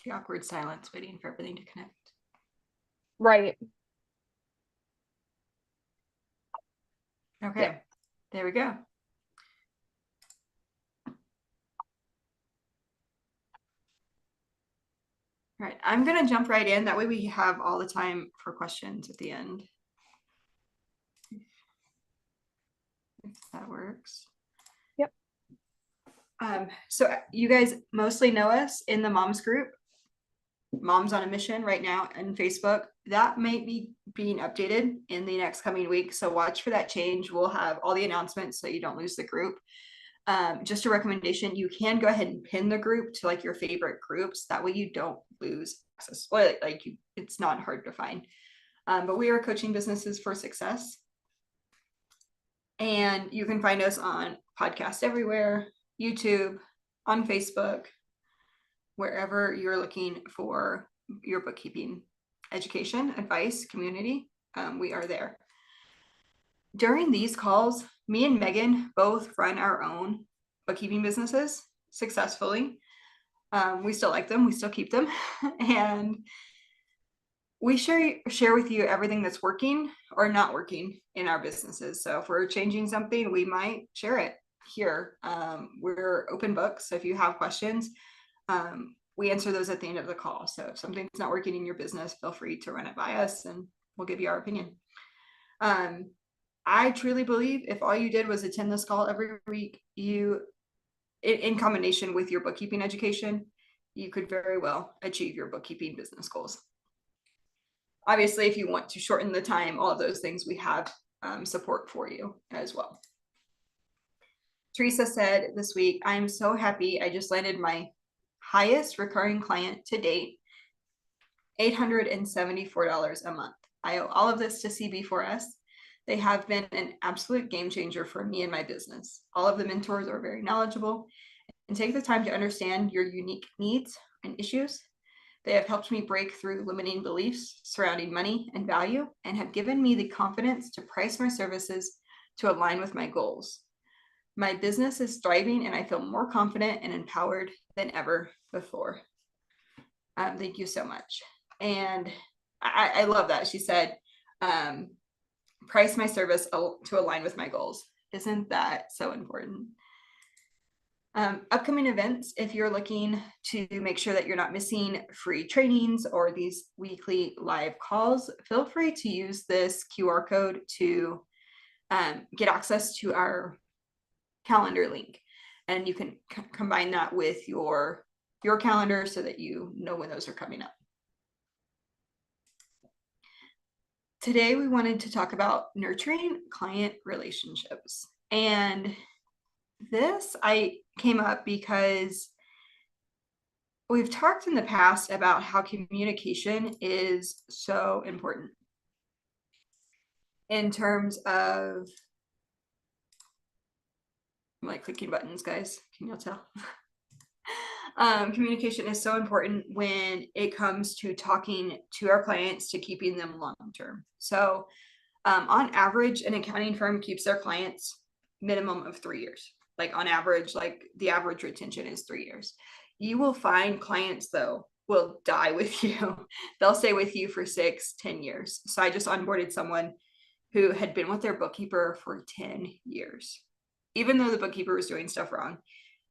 The awkward silence waiting for everything to connect. Right. Okay, Yeah. there we go. All right, I'm gonna jump right in. That way we have all the time for questions at the end. If that works. Yep. So you guys mostly know us in the moms group, Moms on a Mission right now on Facebook. That might be being updated in the next coming week. So watch for that change. We'll have all the announcements so you don't lose the group. Just a recommendation, you can go ahead and pin the group to like your favorite groups. That way you don't lose access. Like it's not hard to find. But we are coaching businesses for success. And you can find us on podcast everywhere, YouTube, on Facebook, wherever you're looking for your bookkeeping education, advice, community, we are there. During these calls, me and Megan both run our own bookkeeping businesses successfully. We still like them, we still keep them, and we share with you everything that's working or not working in our businesses. So if we're changing something, we might share it here. We're open books, so if you have questions, we answer those at the end of the call. So if something's not working in your business, feel free to run it by us and we'll give you our opinion. I truly believe if all you did was attend this call every week, you, in combination with your bookkeeping education, you could very well achieve your bookkeeping business goals. Obviously, if you want to shorten the time, all of those things we have support for you as well. Teresa said this week, I'm so happy I just landed my highest recurring client to date, $874 a month. I owe all of this to CB4S. They have been an absolute game changer for me and my business. All of the mentors are very knowledgeable and take the time to understand your unique needs and issues. They have helped me break through limiting beliefs surrounding money and value and have given me the confidence to price my services to align with my goals. My business is thriving and I feel more confident and empowered than ever before. Thank you so much. And I love that. She said, price my service to align with my goals. Isn't that so important? Upcoming events, if you're looking to make sure that you're not missing free trainings or these weekly live calls, feel free to use this QR code to get access to our calendar link. And you can combine that with your calendar so that you know when those are coming up. Today, we wanted to talk about nurturing client relationships. And this I came up because we've talked in the past about how communication is so important in terms of, I'm like clicking buttons, guys. Can you all tell? Communication is so important when it comes to talking to our clients to keeping them long term. So on average, an accounting firm keeps their clients minimum of 3 years. Like on average, like the average retention is 3 years. You will find clients though will die with you. They'll stay with you for 6, 10 years. So I just onboarded someone who had been with their bookkeeper for 10 years, even though the bookkeeper was doing stuff wrong,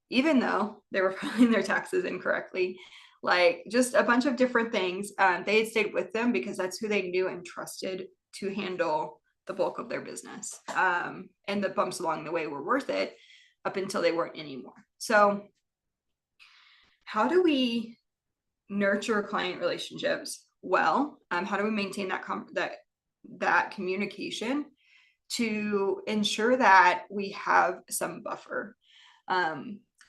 even though they were filing their taxes incorrectly, like just a bunch of different things. They had stayed with them because that's who they knew and trusted to handle the bulk of their business. And the bumps along the way were worth it up until they weren't anymore. So how do we nurture client relationships well? How do we maintain that communication to ensure that we have some buffer?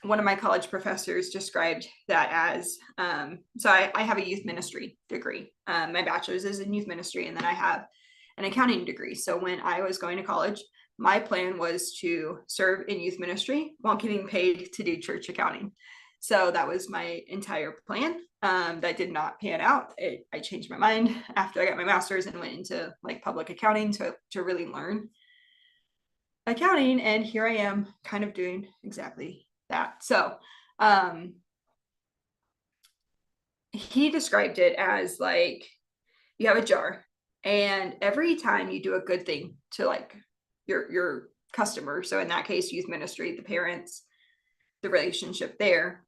One of my college professors described that as, so I have a youth ministry degree. My bachelor's is in youth ministry, and then I have an accounting degree. So when I was going to college, my plan was to serve in youth ministry while getting paid to do church accounting. So that was my entire plan. That did not pan out. I changed my mind after I got my master's and went into like public accounting to really learn accounting. And here I am kind of doing exactly that. So he described it as like you have a jar, and every time you do a good thing to like your customer, so in that case youth ministry, the parents, the relationship there,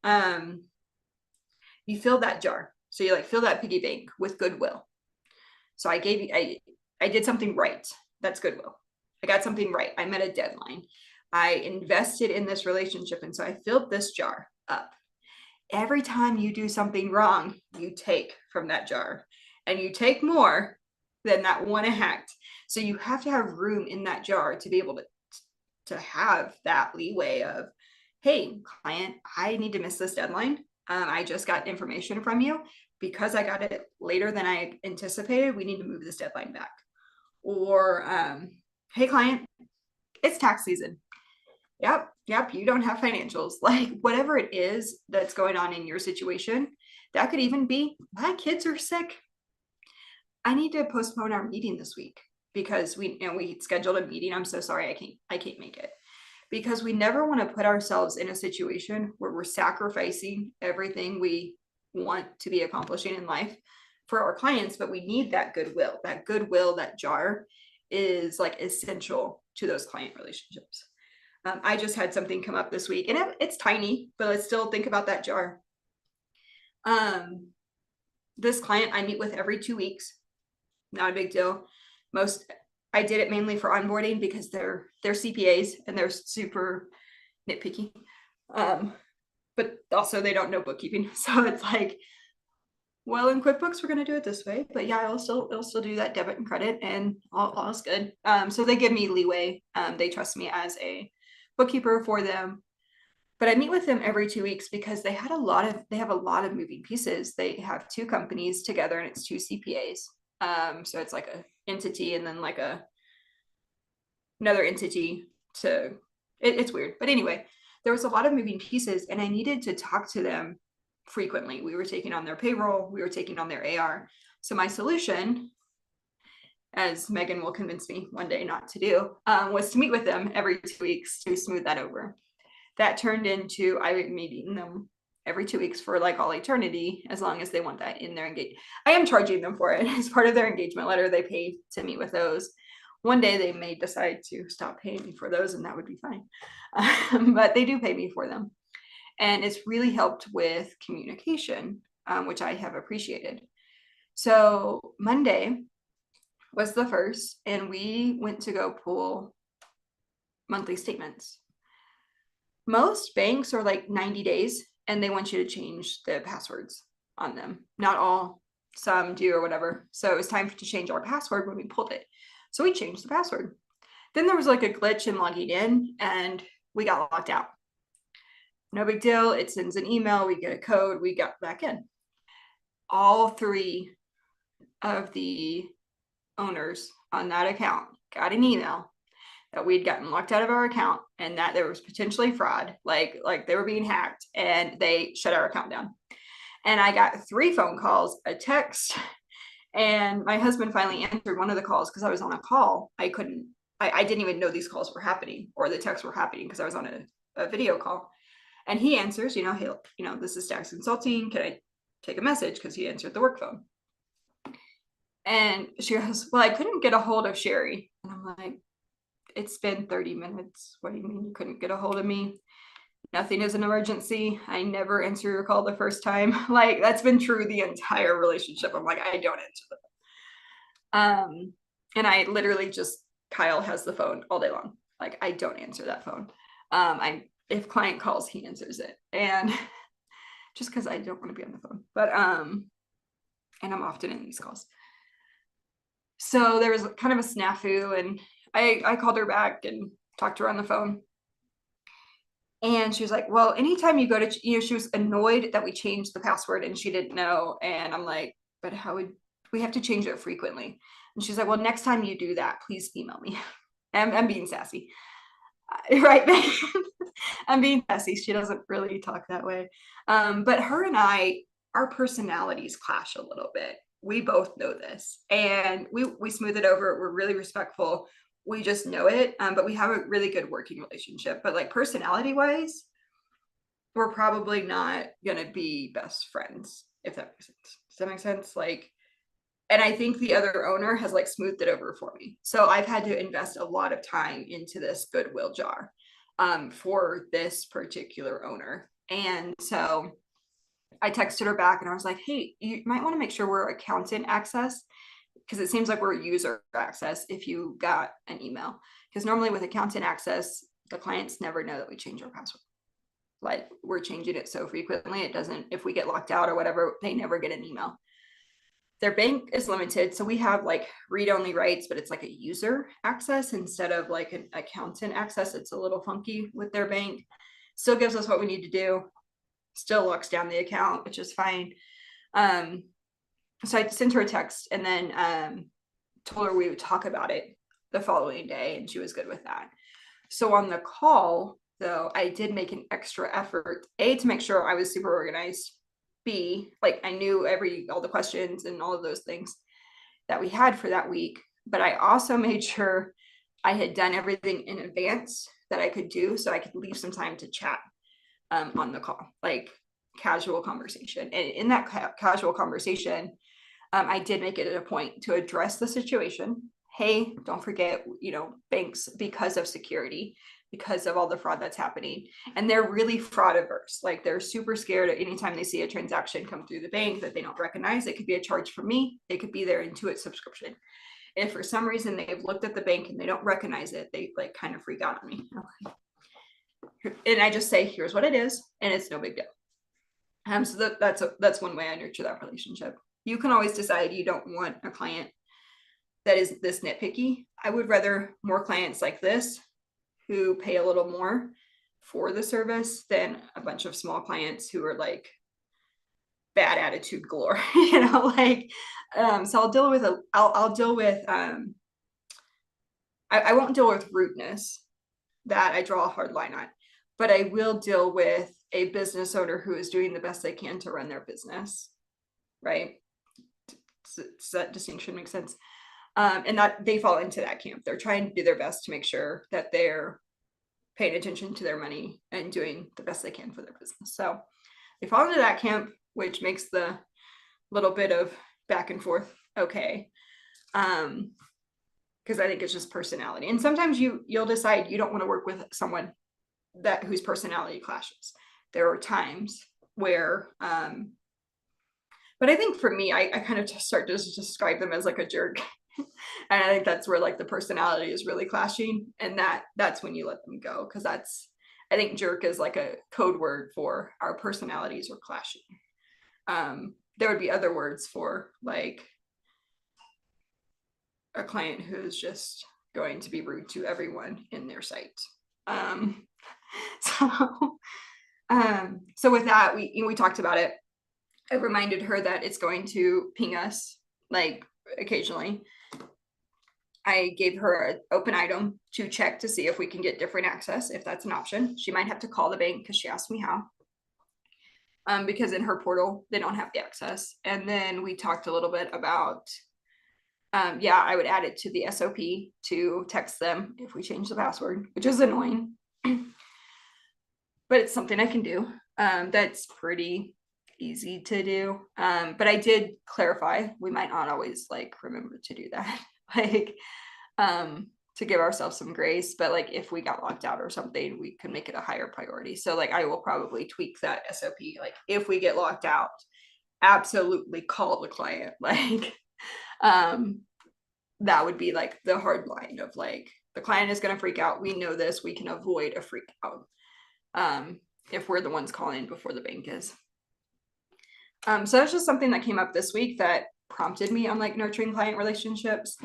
you fill that jar. So you like fill that piggy bank with goodwill. So I did something right. That's goodwill. I got something right. I met a deadline. I invested in this relationship, and so I filled this jar up. Every time you do something wrong, you take from that jar, and you take more than that one act. So you have to have room in that jar to be able to have that leeway of, hey, client, I need to miss this deadline. I just got information from you. Because I got it later than I anticipated, we need to move this deadline back. Or, hey, client, it's tax season. Yep, you don't have financials. Like whatever it is that's going on in your situation, that could even be my kids are sick. I need to postpone our meeting this week because we scheduled a meeting. I'm so sorry, I can't make it. Because we never want to put ourselves in a situation where we're sacrificing everything we want to be accomplishing in life for our clients, but we need that goodwill. That goodwill, that jar is like essential to those client relationships. I just had something come up this week, and it's tiny, but let's still think about that jar. This client I meet with every 2 weeks. Not a big deal. I did it mainly for onboarding because they're CPAs and they're super nitpicky. But also they don't know bookkeeping. So it's like, well, in QuickBooks, we're going to do it this way, but yeah, it'll still do that debit and credit, and all is good. So they give me leeway. They trust me as a bookkeeper for them. But I meet with them every 2 weeks because they have a lot of moving pieces. They have two companies together, and it's two CPAs. So it's like a entity and then like another entity it's weird. But anyway, there was a lot of moving pieces, and I needed to talk to them frequently. We were taking on their payroll, we were taking on their AR. So my solution, as Megan will convince me one day not to do, was to meet with them every 2 weeks to smooth that over. That turned into I would meeting them every 2 weeks for like all eternity, as long as they want that in their engagement. I am charging them for it as part of their engagement letter. They pay to meet with those. One day they may decide to stop paying me for those, and that would be fine. But they do pay me for them. And it's really helped with communication, which I have appreciated. So Monday was the first, and we went to go pull monthly statements. Most banks are like 90 days, and they want you to change the passwords on them. Not all, some do or whatever. So it was time to change our password when we pulled it. So we changed the password. Then there was like a glitch in logging in, and we got locked out. No big deal. It sends an email, we get a code, we got back in. All three of the owners on that account got an email that we'd gotten locked out of our account and that there was potentially fraud, like they were being hacked, and they shut our account down. And I got 3 phone calls, a text, and my husband finally answered one of the calls because I was on a call. I didn't even know these calls were happening or the texts were happening because I was on a video call. And he answers, hey, this is Tax Consulting. Can I take a message? Because he answered the work phone. And she goes, well, I couldn't get a hold of Sherry. And I'm like, it's been 30 minutes. What do you mean you couldn't get a hold of me? Nothing is an emergency. I never answer your call the first time. Like, that's been true the entire relationship. I'm like, I don't answer them. And I literally Kyle has the phone all day long. Like, I don't answer that phone. If client calls, he answers it. And just because I don't want to be on the phone. But and I'm often in these calls. So there was kind of a snafu, and I called her back and talked to her on the phone. And she was like, well, anytime you go to, she was annoyed that we changed the password and she didn't know. And I'm like, but how would we have to change it frequently? And she's like, well, next time you do that, please email me. I'm being sassy. Right. I'm being sassy. She doesn't really talk that way. But her and our personalities clash a little bit. We both know this, and we smooth it over. We're really respectful. We just know it. But we have a really good working relationship. But like personality wise, we're probably not going to be best friends. if that makes sense. Does that make sense? Like, and I think the other owner has like smoothed it over for me. So I've had to invest a lot of time into this goodwill jar for this particular owner. And so I texted her back and I was like, hey, you might want to make sure we're accountant access, because it seems like we're user access if you got an email. Because normally with accountant access, the clients never know that we change our password. Like, we're changing it so frequently, it doesn't, if we get locked out or whatever, they never get an email. Their bank is limited, so we have like read-only rights, but it's like a user access instead of like an accountant access. It's a little funky with their bank. Still gives us what we need to do, still locks down the account, which is fine. So I sent her a text and then told her we would talk about it the following day, and she was good with that. So on the call, though, I did make an extra effort, A, to make sure I was super organized, B, like I knew all the questions and all of those things that we had for that week, but I also made sure I had done everything in advance that I could do so I could leave some time to chat on the call, like casual conversation. And in that casual conversation, I did make it a point to address the situation. Hey, don't forget, banks, because of security, because of all the fraud that's happening, and they're really fraud averse. Like, they're super scared anytime they see a transaction come through the bank that they don't recognize. It could be a charge from me. It could be their Intuit subscription. If for some reason they've looked at the bank and they don't recognize it, they like kind of freak out on me. And I just say, here's what it is, and it's no big deal. So that's one way I nurture that relationship. You can always decide you don't want a client that is this nitpicky. I would rather more clients like this who pay a little more for the service than a bunch of small clients who are like bad attitude galore, like, so I'll deal with I won't deal with rudeness, that I draw a hard line on, but I will deal with a business owner who is doing the best they can to run their business, right? Does that distinction make sense? And that they fall into that camp. They're trying to do their best to make sure that they're paying attention to their money and doing the best they can for their business. So they fall into that camp, which makes the little bit of back and forth okay. Because I think it's just personality. And sometimes you'll decide you don't want to work with someone whose personality clashes. There are times where but I think for me, I kind of just start to describe them as like a jerk. And I think that's where like the personality is really clashing, and that's when you let them go, because I think jerk is like a code word for our personalities are clashing. There would be other words for like a client who's just going to be rude to everyone in their sight. So with that, we talked about it. I reminded her that it's going to ping us like occasionally. I gave her an open item to check to see if we can get different access, if that's an option. She might have to call the bank because she asked me how. Because in her portal, they don't have the access. And then we talked a little bit about, I would add it to the SOP to text them if we change the password, which is annoying. But it's something I can do. That's pretty easy to do. But I did clarify, we might not always like remember to do that. Like, to give ourselves some grace, but like if we got locked out or something, we could make it a higher priority. So like I will probably tweak that SOP. Like if we get locked out, absolutely call the client. Like that would be like the hard line of like, the client is going to freak out. We know this, we can avoid a freak out if we're the ones calling before the bank is. So that's just something that came up this week that prompted me on like nurturing client relationships.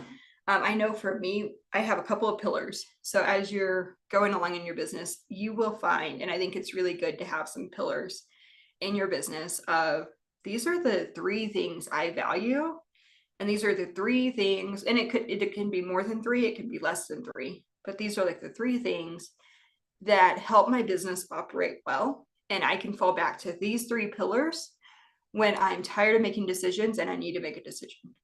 I know for me, I have a couple of pillars. So as you're going along in your business, you will find, and I think it's really good to have some pillars in your business of, these are the 3 things I value. And these are the 3 things, and it can be more than 3, it can be less than 3, but these are like the 3 things that help my business operate well. And I can fall back to these 3 pillars when I'm tired of making decisions and I need to make a decision.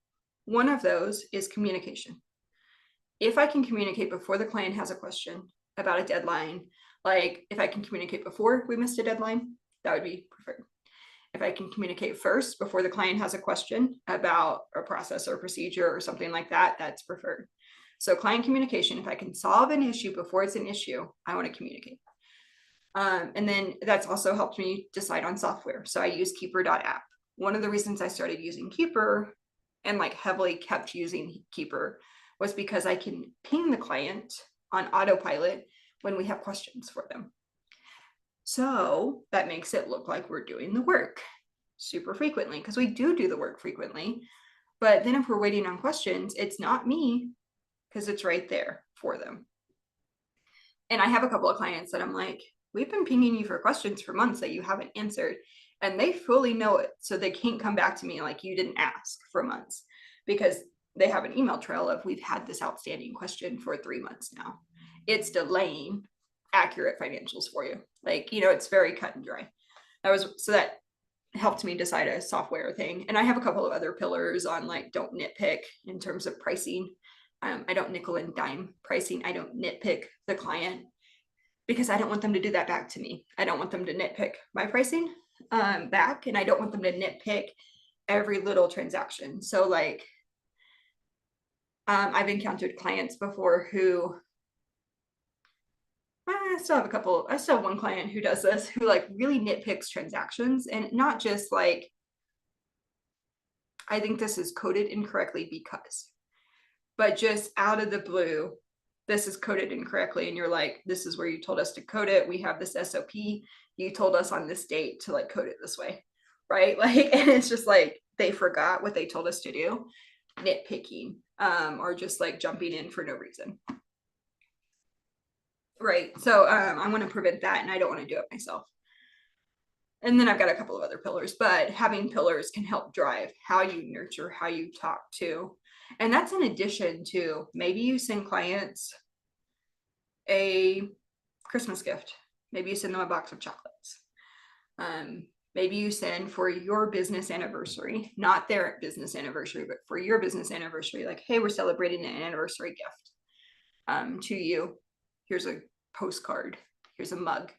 One of those is communication. If I can communicate before the client has a question about a deadline, like if I can communicate before we missed a deadline, that would be preferred. if I can communicate first before the client has a question about a process or procedure or something like that, that's preferred. So client communication, if I can solve an issue before it's an issue, I want to communicate. And then that's also helped me decide on software. So I use Keeper.app. One of the reasons I started using Keeper and like heavily kept using Keeper was because I can ping the client on autopilot when we have questions for them. So that makes it look like we're doing the work super frequently, because we do the work frequently. But then if we're waiting on questions, it's not me, because it's right there for them. And I have a couple of clients that I'm like, we've been pinging you for questions for months that you haven't answered. And they fully know it. So they can't come back to me like you didn't ask for months, because they have an email trail of we've had this outstanding question for 3 months now. It's delaying accurate financials for you. Like, you know, it's very cut and dry. That helped me decide a software thing. And I have a couple of other pillars on like, don't nitpick in terms of pricing. I don't nickel and dime pricing. I don't nitpick the client, because I don't want them to do that back to me. I don't want them to nitpick my pricing back, and I don't want them to nitpick every little transaction. So like, I've encountered clients before who, I still have one client who does this, who like really nitpicks transactions, and not just like, I think this is coded incorrectly because, but just out of the blue, this is coded incorrectly. And you're like, this is where you told us to code it. We have this SOP. You told us on this date to like code it this way. Right. Like, and it's just like, they forgot what they told us to do, nitpicking, or just like jumping in for no reason. Right. So I want to prevent that, and I don't want to do it myself. And then I've got a couple of other pillars, but having pillars can help drive how you nurture, how you talk to. And that's in addition to maybe you send clients a Christmas gift. Maybe you send them a box of chocolates. Maybe you send for your business anniversary, not their business anniversary, but for your business anniversary, like, hey, we're celebrating an anniversary gift to you. Here's a postcard. Here's a mug.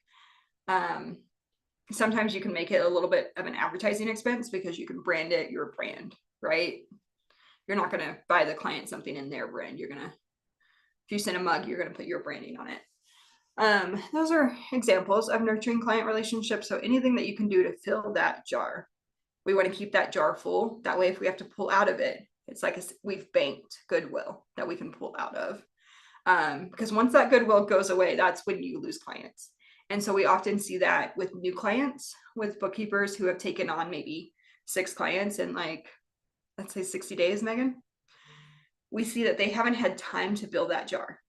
Sometimes you can make it a little bit of an advertising expense, because you can brand it your brand, right? You're not going to buy the client something in their brand. If you send a mug, you're going to put your branding on it. Those are examples of nurturing client relationships. So anything that you can do to fill that jar, we want to keep that jar full. That way, if we have to pull out of it, it's like we've banked goodwill that we can pull out of. Because once that goodwill goes away, that's when you lose clients. And so we often see that with new clients, with bookkeepers who have taken on maybe 6 clients in like, let's say 60 days, Megan. We see that they haven't had time to build that jar.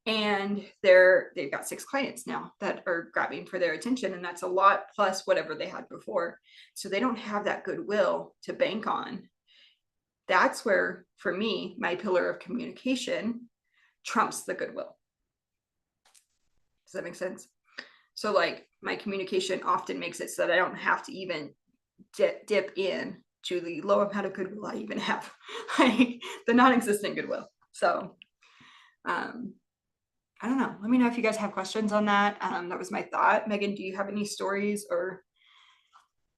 And they've got 6 clients now that are grabbing for their attention. And that's a lot plus whatever they had before. So they don't have that goodwill to bank on. That's where, for me, my pillar of communication trumps the goodwill. Does that make sense? So like, my communication often makes it so that I don't have to even dip in to the low amount of goodwill I even have, like the non-existent goodwill. So I don't know. Let me know if you guys have questions on that. That was my thought. Megan, do you have any stories, or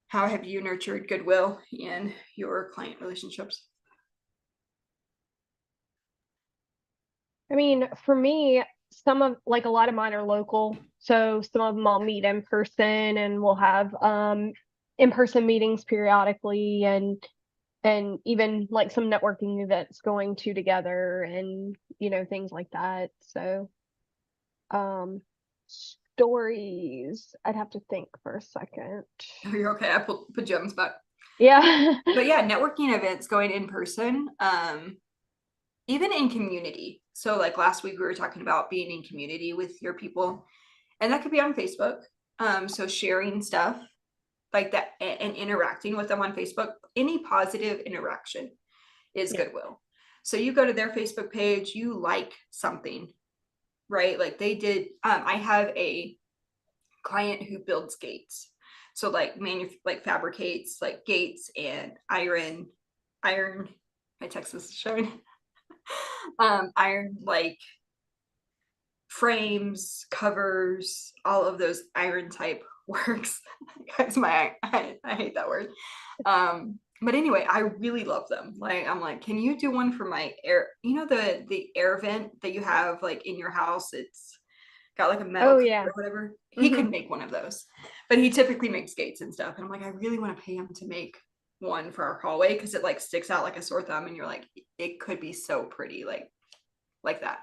how have you nurtured goodwill in your client relationships? I mean, for me, a lot of mine are local. So some of them I'll meet in person, and we'll have in-person meetings periodically, and even like some networking events going together, and things like that. So stories, I'd have to think for a second. Oh, you're okay. I put you on the spot. Yeah. But yeah, networking events, going in person, even in community. So like last week we were talking about being in community with your people, and that could be on Facebook. So sharing stuff like that and interacting with them on Facebook, any positive interaction is goodwill. So you go to their Facebook page, you like something, right? Like they did, I have a client who builds gates. So like fabricates like gates and iron, my text is showing, iron like frames, covers, all of those iron type works. That's I hate that word. But anyway, I really love them. Like, I'm like, can you do one for my air, the air vent that you have like in your house? It's got like a metal Oh cover yeah. or whatever. He Hmm. could make one of those, but he typically makes gates and stuff. And I'm like, I really want to pay him to make one for our hallway because it like sticks out like a sore thumb, and you're like, it could be so pretty, like that.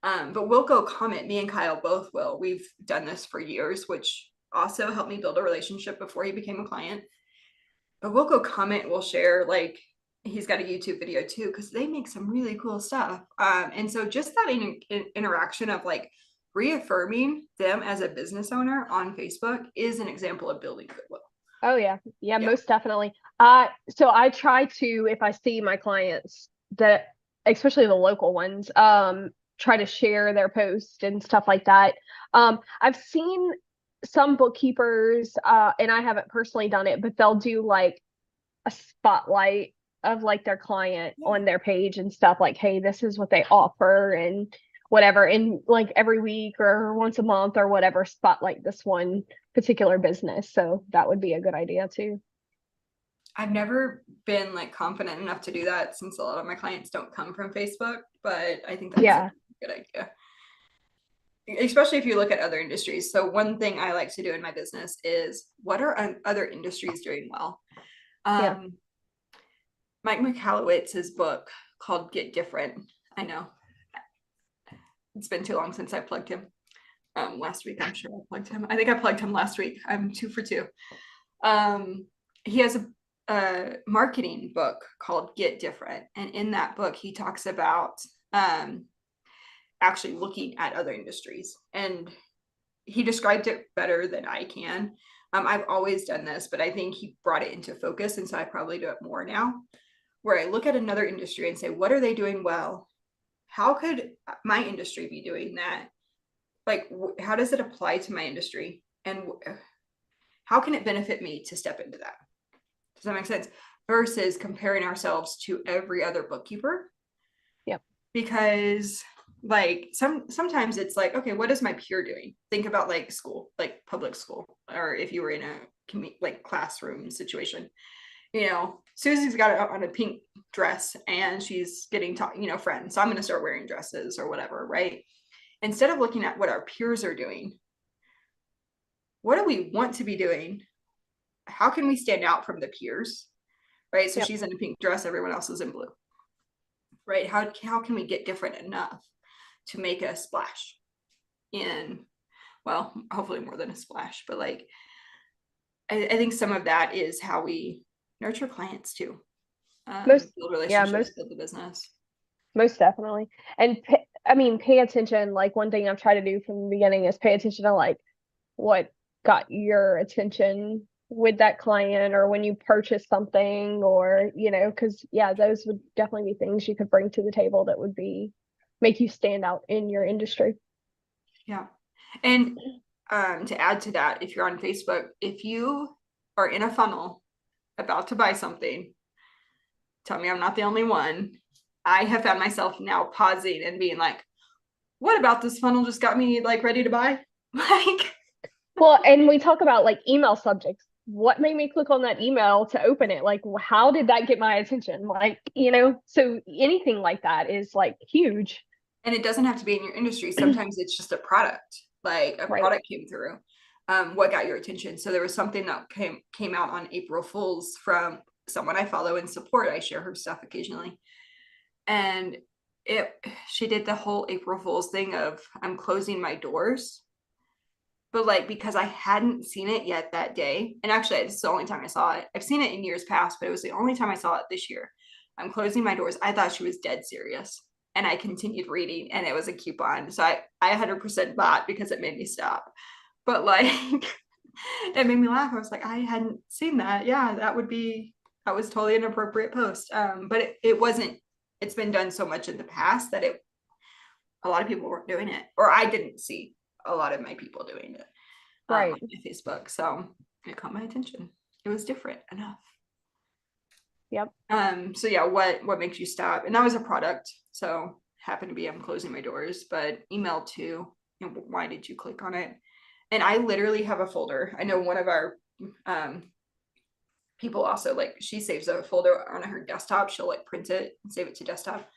But we'll go comment. Me and Kyle both will. We've done this for years, which also helped me build a relationship before he became a client. But we'll go comment. We'll share, like, he's got a YouTube video too, because they make some really cool stuff. And so just that interaction of like reaffirming them as a business owner on Facebook is an example of building goodwill. Oh yeah. Yeah, Yeah. most definitely. So I try to, if I see my clients that, especially the local ones, try to share their post and stuff like that. I've seen some bookkeepers, and I haven't personally done it, but they'll do like a spotlight of like their client Yeah. on their page and stuff, like, hey, this is what they offer and whatever. And like every week or once a month or whatever, spotlight this one particular business. So that would be a good idea too. I've never been like confident enough to do that since a lot of my clients don't come from Facebook, but I think that's a Yeah. good idea, especially if you look at other industries. So one thing I like to do in my business is, what are other industries doing well? Yeah. Um, Mike Michalowicz's book called Get Different. I know it's been too long since I plugged him. Last week, I'm sure I plugged him. I think I plugged him last week. I'm 2 for 2. Um, he has a marketing book called Get Different. And in that book, he talks about actually looking at other industries. And he described it better than I can. I've always done this, but I think he brought it into focus. And so I probably do it more now, where I look at another industry and say, what are they doing well? How could my industry be doing that? Like, how does it apply to my industry? And how can it benefit me to step into that? Does that make sense? Versus comparing ourselves to every other bookkeeper. Yep. Because like sometimes it's like, okay, what is my peer doing? Think about like school, like public school, or if you were in a like classroom situation. Susie's got on a pink dress and she's getting taught, friends. So I'm going to start wearing dresses or whatever, right? Instead of looking at what our peers are doing, what do we want to be doing? How can we stand out from the peers? Right. So Yep. she's in a pink dress, everyone else is in blue. Right. How can we get different enough to make a splash in, well, hopefully more than a splash, but like I think some of that is how we nurture clients too. Most, Build yeah, relationships, build the business. most definitely. And I mean, pay attention. Like one thing I've tried to do from the beginning is pay attention to like what got your attention with that client or when you purchase something or, because yeah, those would definitely be things you could bring to the table that would be make you stand out in your industry. Yeah. And to add to that, if you're on Facebook, if you are in a funnel about to buy something, tell me I'm not the only one. I have found myself now pausing and being like, what about this funnel just got me like ready to buy? Like, Well, and we talk about like email subjects. What made me click on that email to open it? Like, how did that get my attention? Like, so anything like that is like huge. and it doesn't have to be in your industry. Sometimes it's just a product, like a Right. product came through. What got your attention? So there was something that came out on April Fools from someone I follow and support. I share her stuff occasionally. And she did the whole April Fools thing of, I'm closing my doors. But like, because I hadn't seen it yet that day, and actually it's the only time I saw it. I've seen it in years past, but it was the only time I saw it this year. I'm closing my doors. I thought she was dead serious. And I continued reading, and it was a coupon. So I 100% bought because it made me stop. But like, it made me laugh. I was like, I hadn't seen that. Yeah, that was totally an appropriate post. But it wasn't, it's been done so much in the past that a lot of people weren't doing it, or I didn't see a lot of my people doing it on Right. my Facebook. So it caught my attention. It was different enough. Yep. So yeah, what makes you stop? And that was a product. So happened to be, I'm closing my doors, but email too. Why did you click on it? And I literally have a folder. I know one of our people also, like, she saves a folder on her desktop. She'll like print it and save it to desktop.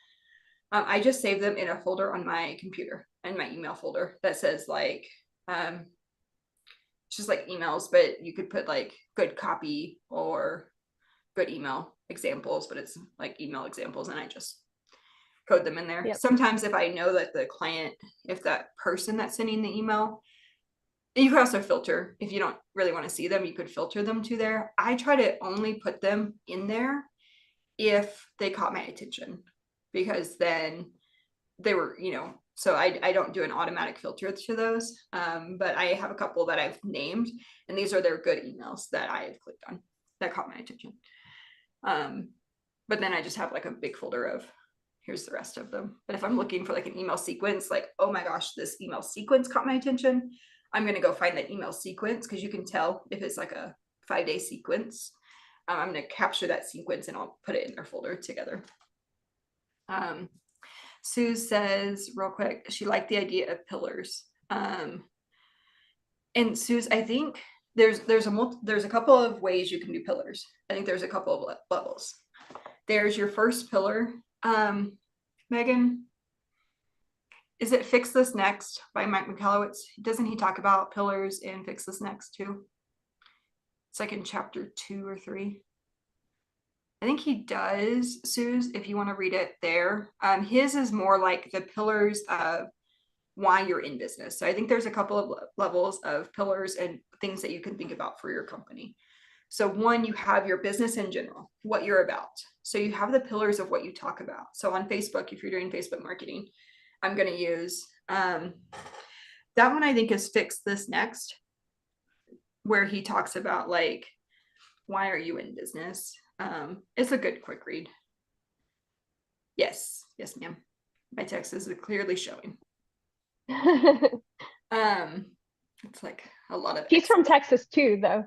I just save them in a folder on my computer, in my email folder, that says like it's just like emails, but you could put like good copy or good email examples, but it's like email examples, and I just code them in there. Yep. Sometimes if I know that the client, if that person that's sending the email, you could also filter. If you don't really want to see them, you could filter them to there. I try to only put them in there if they caught my attention, because then they were, so I don't do an automatic filter to those. But I have a couple that I've named, and these are their good emails that I have clicked on that caught my attention. But then I just have like a big folder of, here's the rest of them. But if I'm looking for like an email sequence, like, oh my gosh, this email sequence caught my attention, I'm going to go find that email sequence, because you can tell if it's like a 5-day sequence. I'm going to capture that sequence and I'll put it in their folder together. Sue says real quick, she liked the idea of pillars. And Sue's, I think there's a couple of ways you can do pillars. I think there's a couple of levels. There's your first pillar. Megan, is it Fix This Next by Mike Michalowicz? Doesn't he talk about pillars in Fix This Next too? It's like in chapter 2 or 3. I think he does, Suze, if you want to read it there. His is more like the pillars of why you're in business. So I think there's a couple of levels of pillars and things that you can think about for your company. So one, you have your business in general, what you're about. So you have the pillars of what you talk about. So on Facebook, if you're doing Facebook marketing, I'm going to use that one. I think is Fix This Next, where he talks about like, why are you in business? It's a good quick read. Yes, ma'am. My text is clearly showing. It's like a lot of. He's from Texas too, though.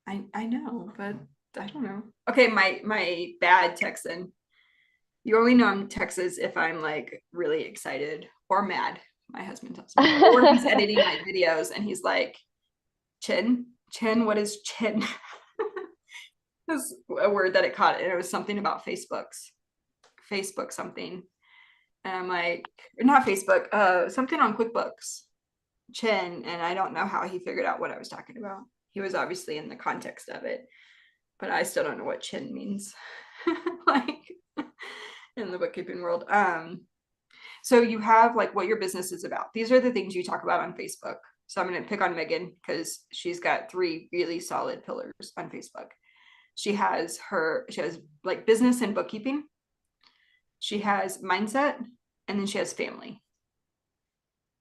I know, but I don't know. Okay, my bad Texan. You only know I'm Texas if I'm like really excited or mad. My husband tells me, or he's editing my videos and he's like, "Chin, what is chin?" Was a word that it caught, and it was something about Facebook something, and I'm like, not Facebook, something on QuickBooks, chin, and I don't know how he figured out what I was talking about. He was obviously in the context of it, but I still don't know what chin means. Like in the bookkeeping world. So you have like what your business is about. These are the things you talk about on Facebook. So I'm going to pick on Megan because she's got 3 really solid pillars on Facebook. She has like business and bookkeeping. She has mindset, and then she has family.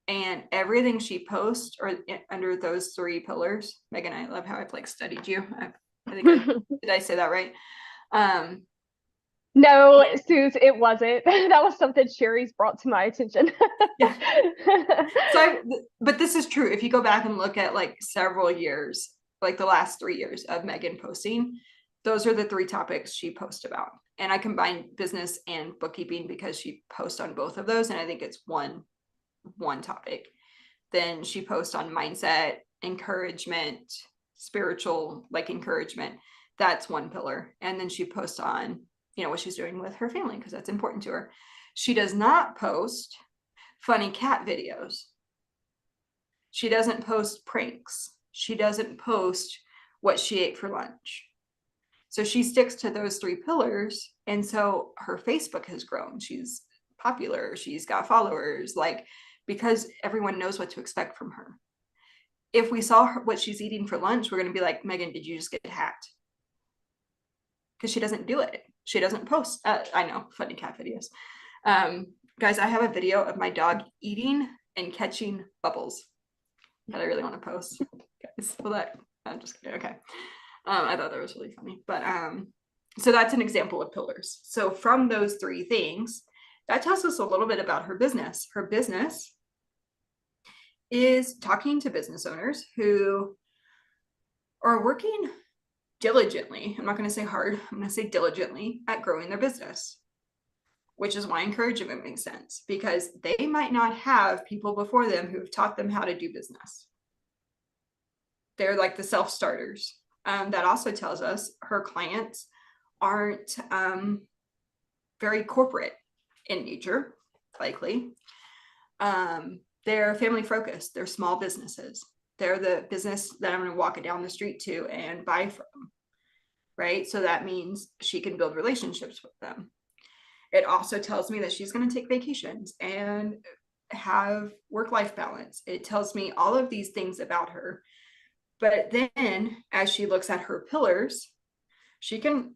And everything she posts or under those 3 pillars, Megan, I love how I've like studied you. I think did I say that right? No, Suze, it wasn't. That was something Sherry's brought to my attention. Yeah. But this is true. If you go back and look at like several years, like the last 3 years of Megan posting, those are the 3 topics she posts about. And I combine business and bookkeeping because she posts on both of those. And I think it's one topic. Then she posts on mindset, encouragement, spiritual, like encouragement. That's one pillar. And then she posts on, what she's doing with her family, because that's important to her. She does not post funny cat videos. She doesn't post pranks. She doesn't post what she ate for lunch. So she sticks to those 3 pillars. And so her Facebook has grown. She's popular. She's got followers, like, because everyone knows what to expect from her. If we saw what she's eating for lunch, we're going to be like, Megan, did you just get hacked? Because she doesn't do it. She doesn't post. I know, funny cat videos. Guys, I have a video of my dog eating and catching bubbles that I really want to post. Guys, I'm just kidding. Okay. I thought that was really funny. But so that's an example of pillars. So from those 3 things, that tells us a little bit about her business. Her business is talking to business owners who are working diligently. I'm not going to say hard. I'm going to say diligently at growing their business, which is why encouragement makes sense, because they might not have people before them who have taught them how to do business. they're like the self-starters. That also tells us her clients aren't very corporate in nature, likely. They're family focused. They're small businesses. They're the business that I'm going to walk it down the street to and buy from, right? So that means she can build relationships with them. It also tells me that she's going to take vacations and have work-life balance. It tells me all of these things about her. But then as she looks at her pillars, she can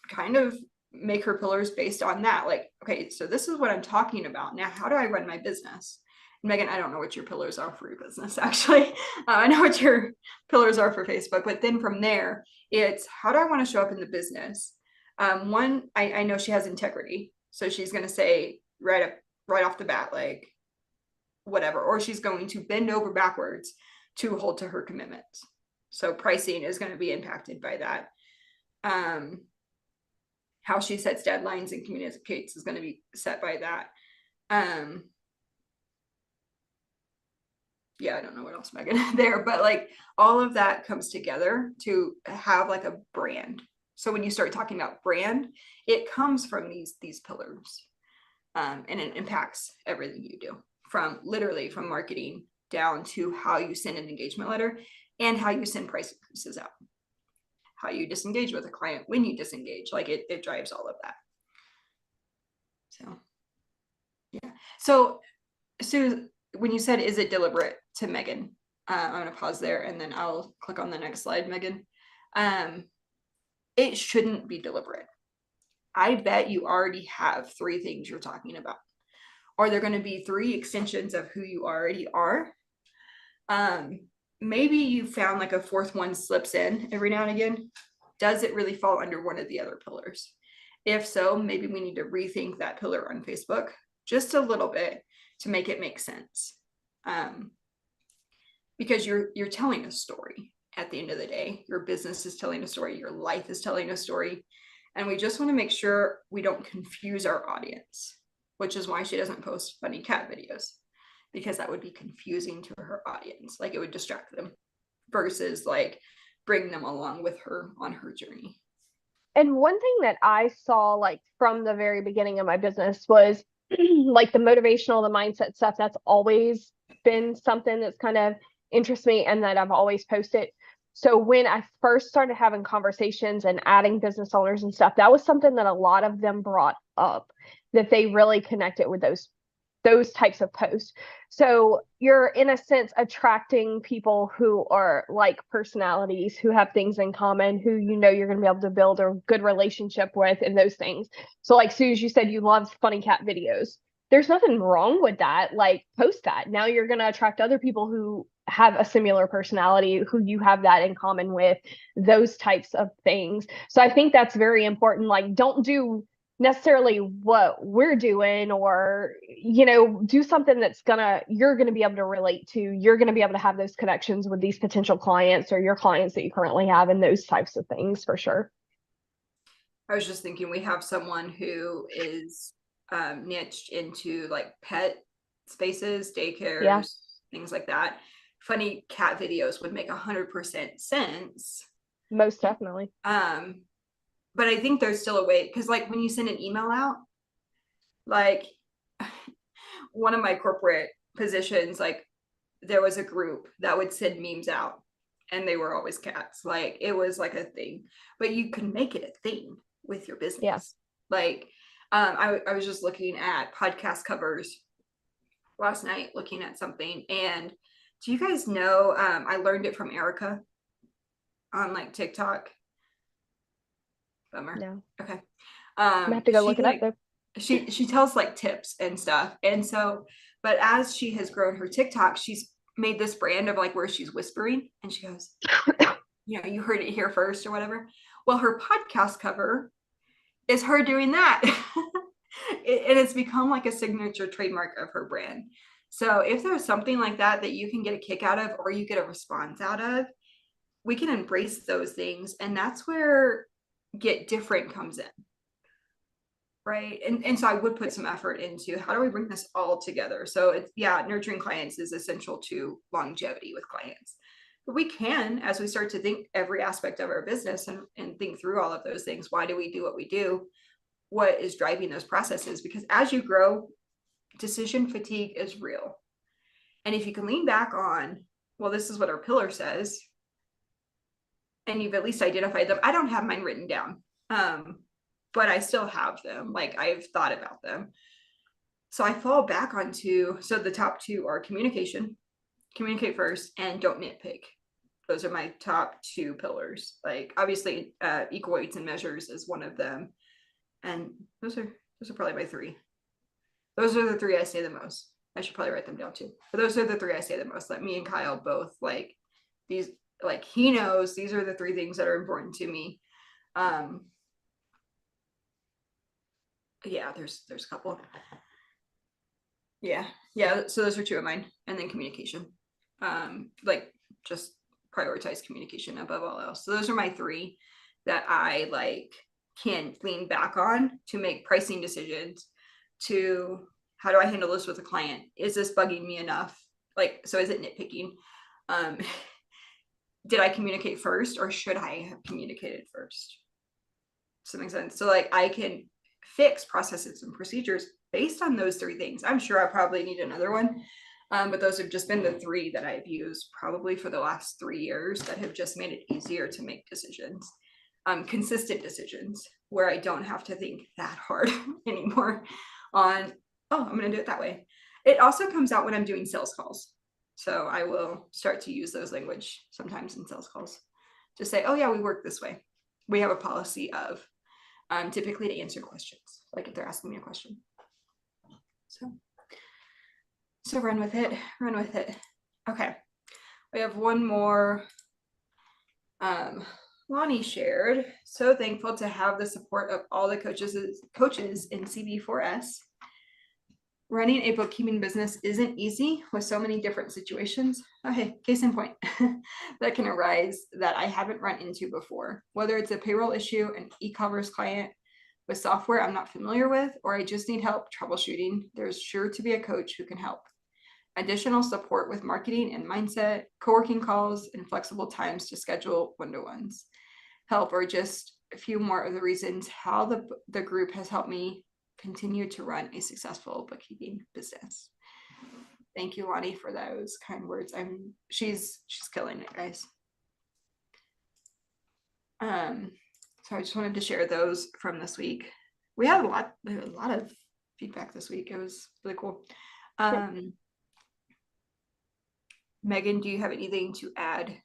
kind of make her pillars based on that. Like, okay, so this is what I'm talking about. Now, how do I run my business? Megan, I don't know what your pillars are for your business, actually. I know what your pillars are for Facebook, but then from there, it's how do I want to show up in the business? One, I know she has integrity. So she's going to say right off the bat, like, whatever, or she's going to bend over backwards to hold to her commitments. So pricing is going to be impacted by that. How she sets deadlines and communicates is going to be set by that. Yeah, I don't know what else, Megan, there, but like all of that comes together to have like a brand. So when you start talking about brand, it comes from these pillars, and it impacts everything you do, from literally from marketing down to how you send an engagement letter and how you send price increases out, how you disengage with a client when you disengage. Like it drives all of that. So yeah. So Sue, when you said, is it deliberate to Megan? I'm going to pause there and then I'll click on the next slide, Megan. It shouldn't be deliberate. I bet you already have 3 things you're talking about. Are there going to be 3 extensions of who you already are? Maybe you found like a 4th one slips in every now and again. Does it really fall under one of the other pillars? If so, maybe we need to rethink that pillar on Facebook just a little bit to make it make sense. Because you're telling a story at the end of the day. Your business is telling a story, your life is telling a story. And we just want to make sure we don't confuse our audience, which is why she doesn't post funny cat videos, because that would be confusing to her audience. Like it would distract them versus like bring them along with her on her journey. And one thing that I saw like from the very beginning of my business was like the motivational, the mindset stuff. That's always been something that's kind of interests me and that I've always posted. So when I first started having conversations and adding business owners and stuff, that was something that a lot of them brought up, that they really connected with those types of posts. So you're in a sense attracting people who are like personalities, who have things in common, who you know you're going to be able to build a good relationship with, and those things. So like Sue, you said you love funny cat videos. There's nothing wrong with that. Like post that. Now you're going to attract other people who have a similar personality, who you have that in common with, those types of things. So I think that's very important. Like don't do necessarily what we're doing, or do something that's you're gonna be able to relate to. You're gonna be able to have those connections with these potential clients or your clients that you currently have, and those types of things for sure. I was just thinking we have someone who is niched into like pet spaces, daycares, Yeah, things like that. Funny cat videos would make 100% sense. most definitely. But I think there's still a way, because like when you send an email out, like one of my corporate positions, like there was a group that would send memes out and they were always cats. Like it was like a thing, but you can make it a thing with your business. Yeah. Like I was just looking at podcast covers last night, looking at something. And do you guys know, I learned it from Erica on like TikTok. Bummer. No, Okay. I'm gonna have to go look it up though. She tells like tips and stuff. And so, but as she has grown her TikTok, she's made this brand of like where she's whispering and she goes, you heard it here first or whatever. Well, her podcast cover is her doing that. And it's become like a signature trademark of her brand. So if there's something like that that you can get a kick out of, or you get a response out of, we can embrace those things. And that's where Get Different comes in. Right. And so I would put some effort into how do we bring this all together? So it's, nurturing clients is essential to longevity with clients. But we can, as we start to think every aspect of our business and think through all of those things. Why do we do what we do? What is driving those processes? Because as you grow, decision fatigue is real. And if you can lean back on, well, this is what our pillar says, and you've at least identified them. I don't have mine written down, but I still have them. Like, I've thought about them. So I fall back onto, so the top two are communication, communicate first, and don't nitpick. Those are my top two pillars. Like, obviously, equal weights and measures is one of them. And those are probably my three. Those are the three I say the most. I should probably write them down too. But those are the three I say the most. Like, me and Kyle both, like, these, like, he knows these are the three things that are important to me. Yeah, there's a couple. Yeah. So those are two of mine. And then communication. Like, just prioritize communication above all else. So those are my three that I like can lean back on to make pricing decisions, to how do I handle this with a client? Is this bugging me enough? Like, so is it nitpicking? Did I communicate first, or should I have communicated first? Does that make sense? So, like, I can fix processes and procedures based on those three things. I'm sure I probably need another one. But those have just been the three that I've used probably for the last 3 years that have just made it easier to make decisions, consistent decisions where I don't have to think that hard anymore on, oh, I'm going to do it that way. It also comes out when I'm doing sales calls. So I will start to use those language sometimes in sales calls to say, oh yeah, we work this way. We have a policy of, typically to answer questions, like if they're asking me a question. So run with it. Okay. We have one more. Lonnie shared, so thankful to have the support of all the coaches in CB4S. Running a bookkeeping business isn't easy with so many different situations. Okay, case in point, that can arise that I haven't run into before, whether it's a payroll issue, an e-commerce client with software I'm not familiar with, or I just need help troubleshooting. There's sure to be a coach who can help. Additional support with marketing and mindset, co-working calls, and flexible times to schedule one-to-ones. Help, or just a few more of the reasons how the group has helped me continue to run a successful bookkeeping business. Thank you, Lonnie, for those kind words. She's killing it, guys. So I just wanted to share those from this week. We had a lot of feedback this week. It was really cool. Megan, do you have anything to add?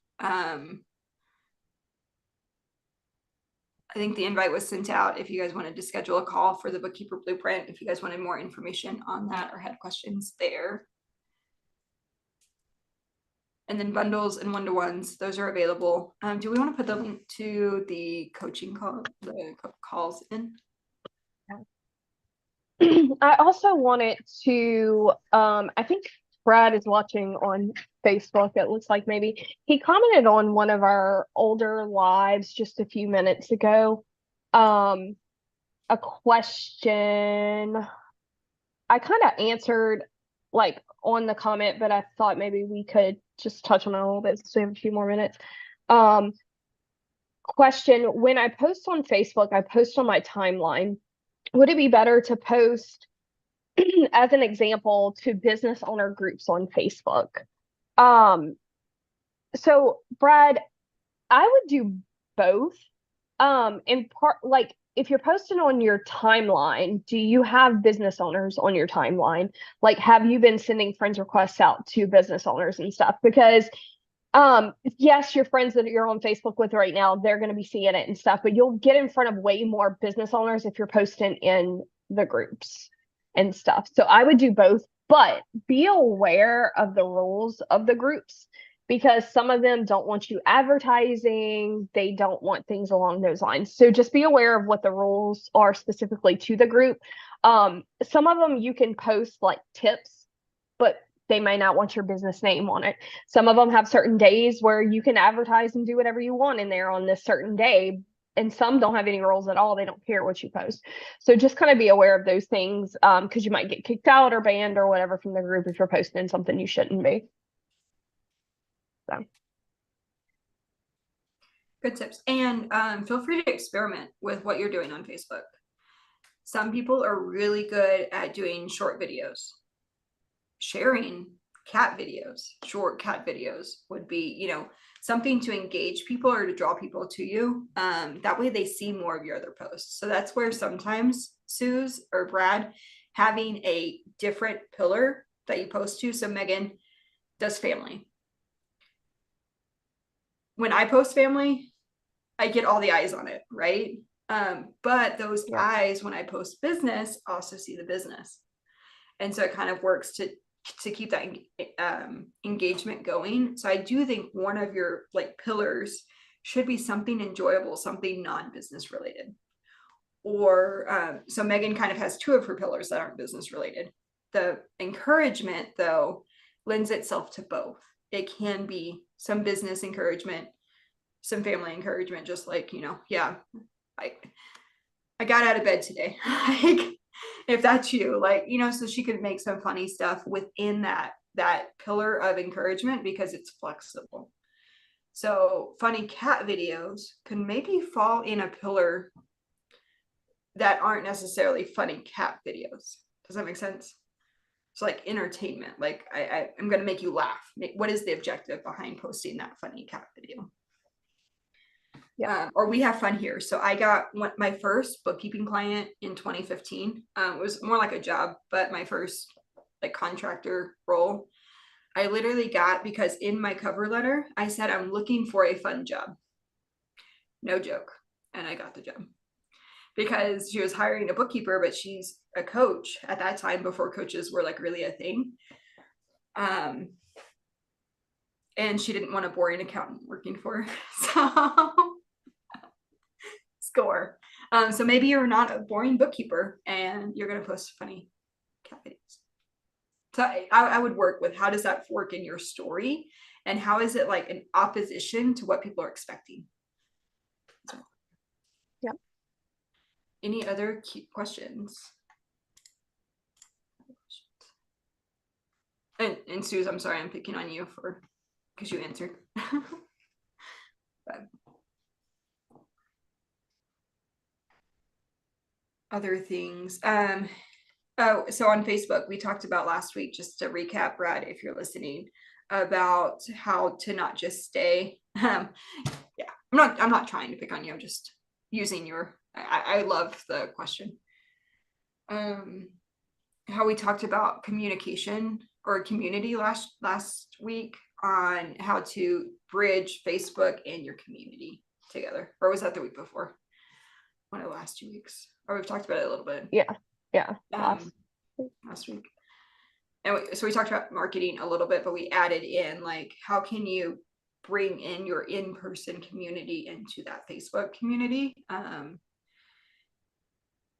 I think the invite was sent out if you guys wanted to schedule a call for the Bookkeeper Blueprint, if you guys wanted more information on that or had questions there. And then bundles and one-to-ones, those are available. Do we want to put the link to the coaching call, the calls in? I also wanted to, I think Brad is watching on Facebook. It looks like maybe he commented on one of our older lives just a few minutes ago. A question I kind of answered like on the comment, but I thought maybe we could just touch on it a little bit so we have a few more minutes. Question: when I post on Facebook, I post on my timeline. Would it be better to post as an example to business owner groups on Facebook? So Brad, I would do both. In part, like if you're posting on your timeline, do you have business owners on your timeline? Like, have you been sending friends requests out to business owners and stuff? Because yes, your friends that you're on Facebook with right now, they're going to be seeing it and stuff, but you'll get in front of way more business owners if you're posting in the groups and stuff. So I would do both, but be aware of the rules of the groups, because some of them don't want you advertising. They don't want things along those lines. So just be aware of what the rules are specifically to the group. Some of them you can post like tips, but they may not want your business name on it. Some of them have certain days where you can advertise and do whatever you want in there on this certain day. And some don't have any rules at all. They don't care what you post. So just kind of be aware of those things, because you might get kicked out or banned or whatever from the group if you're posting something you shouldn't be. So. Good tips. And feel free to experiment with what you're doing on Facebook. Some people are really good at doing short videos. Sharing cat videos, short cat videos would be, something to engage people or to draw people to you. That way they see more of your other posts. So that's where sometimes Suze or Brad having a different pillar that you post to. So Megan does family. When I post family, I get all the eyes on it, right? But those eyes, when I post business, also see the business. And so it kind of works to keep that engagement going. So I do think one of your like pillars should be something enjoyable, something non-business related. Or so Megan kind of has two of her pillars that aren't business related. The encouragement, though, lends itself to both. It can be some business encouragement, some family encouragement, just like, I got out of bed today. Like, if that's you, like, so she could make some funny stuff within that pillar of encouragement because it's flexible. So funny cat videos can maybe fall in a pillar that aren't necessarily funny cat videos. Does that make sense? It's like entertainment. Like I'm going to make you laugh. What is the objective behind posting that funny cat video? Or we have fun here. So I got my first bookkeeping client in 2015. It was more like a job, but my first like contractor role. I literally got, because in my cover letter, I said, I'm looking for a fun job. No joke. And I got the job because she was hiring a bookkeeper, but she's a coach at that time before coaches were like really a thing. And she didn't want a boring accountant working for her. So score. So maybe you're not a boring bookkeeper and you're going to post funny cat videos. So I would work with, how does that work in your story? And how is it like an opposition to what people are expecting? So, yeah. Any other questions? And Suze, I'm sorry, I'm picking on you because you answered. But other things. Oh, so on Facebook, we talked about last week, just to recap, Brad, if you're listening, about how to not just stay. Yeah, I'm not trying to pick on you. I'm just using I love the question. How we talked about communication or community last week on how to bridge Facebook and your community together. Or was that the week before? One of the last 2 weeks. Or we've talked about it a little bit. Yeah. Last week. And so we talked about marketing a little bit, but we added in like, how can you bring in your in-person community into that Facebook community?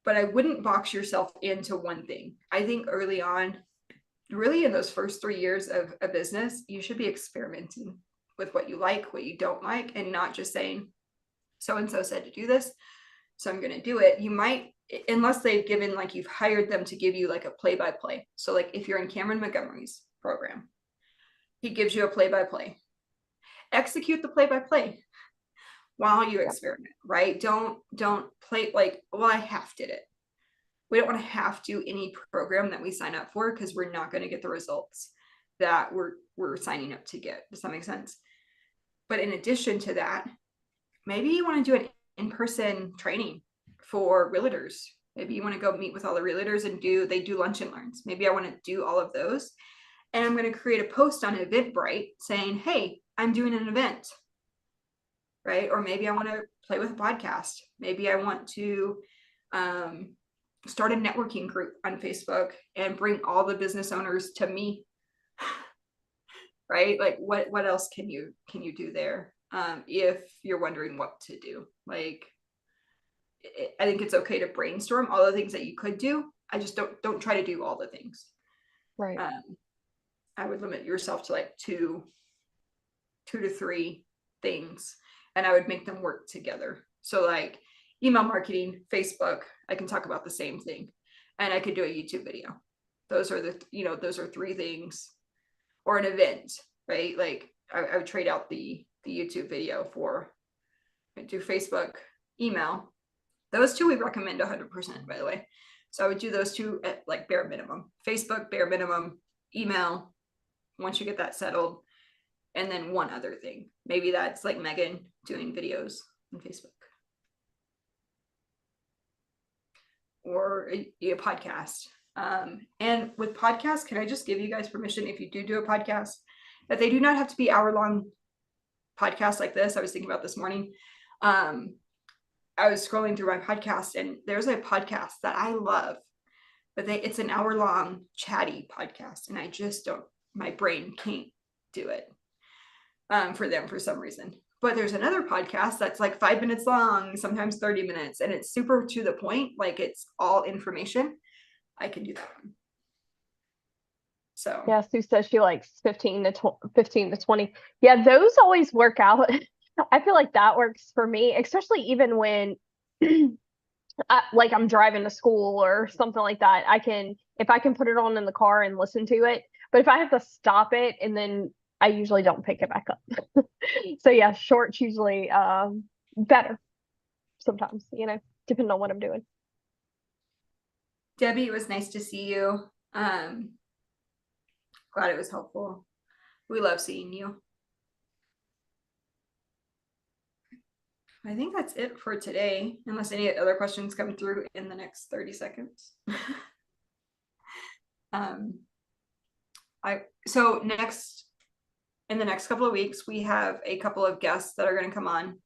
But I wouldn't box yourself into one thing. I think early on, really in those first 3 years of a business, you should be experimenting with what you like, what you don't like, and not just saying, so-and-so said to do this, so I'm going to do it. You might, unless they've given, like you've hired them to give you like a play-by-play. So like if you're in Cameron Montgomery's program, he gives you a play-by-play. Execute the play-by-play while you experiment, right? Don't play like, well, I half did it. We don't want to half do any program that we sign up for because we're not going to get the results that we're signing up to get. Does that make sense? But in addition to that, maybe you want to do an in-person training for realtors. Maybe you want to go meet with all the realtors and they do lunch and learns. Maybe I want to do all of those. And I'm going to create a post on Eventbrite saying, hey, I'm doing an event, right? Or maybe I want to play with a podcast. Maybe I want to start a networking group on Facebook and bring all the business owners to me, right? Like what else can you do there? If you're wondering what to do, like, I think it's okay to brainstorm all the things that you could do. I just don't try to do all the things. Right. I would limit yourself to like two to three things, and I would make them work together. So like email marketing, Facebook, I can talk about the same thing, and I could do a YouTube video. Those are those are three things, or an event, right? Like I would trade out the YouTube video for do Facebook, email. Those two we recommend 100%, by the way. So I would do those two at like bare minimum. Facebook, bare minimum, email, once you get that settled. And then one other thing. Maybe that's like Megan doing videos on Facebook. Or a podcast. And with podcasts, can I just give you guys permission, if you do a podcast, that they do not have to be hour-long podcasts like this. I was thinking about this morning. I was scrolling through my podcast, and there's a podcast that I love, but it's an hour-long chatty podcast, and I just don't, my brain can't do it for them for some reason. But there's another podcast that's like 5 minutes long, sometimes 30 minutes, and it's super to the point, like it's all information. I can do that one. So Yeah, Sue says she likes 15 to 20. Yeah, those always work out. I feel like that works for me, especially even when like I'm driving to school or something like that. If I can put it on in the car and listen to it, but if I have to stop it, and then I usually don't pick it back up. So yeah, short's usually better sometimes, depending on what I'm doing. Debbie, it was nice to see you. Glad it was helpful. We love seeing you. I think that's it for today, unless any other questions come through in the next 30 seconds. So in the next couple of weeks, we have a couple of guests that are going to come on.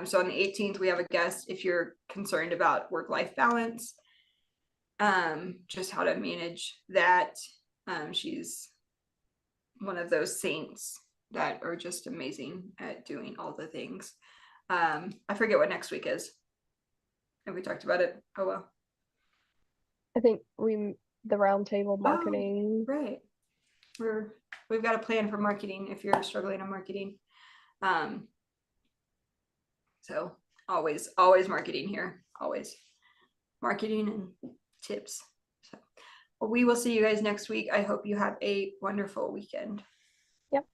So on the 18th, we have a guest if you're concerned about work-life balance, just how to manage that. She's one of those saints that are just amazing at doing all the things. I forget what next week is. Have we talked about it? Oh well. I think the roundtable marketing. Oh, right. We've got a plan for marketing if you're struggling on marketing. So always marketing here. Always marketing and tips. So well, we will see you guys next week. I hope you have a wonderful weekend. Yep.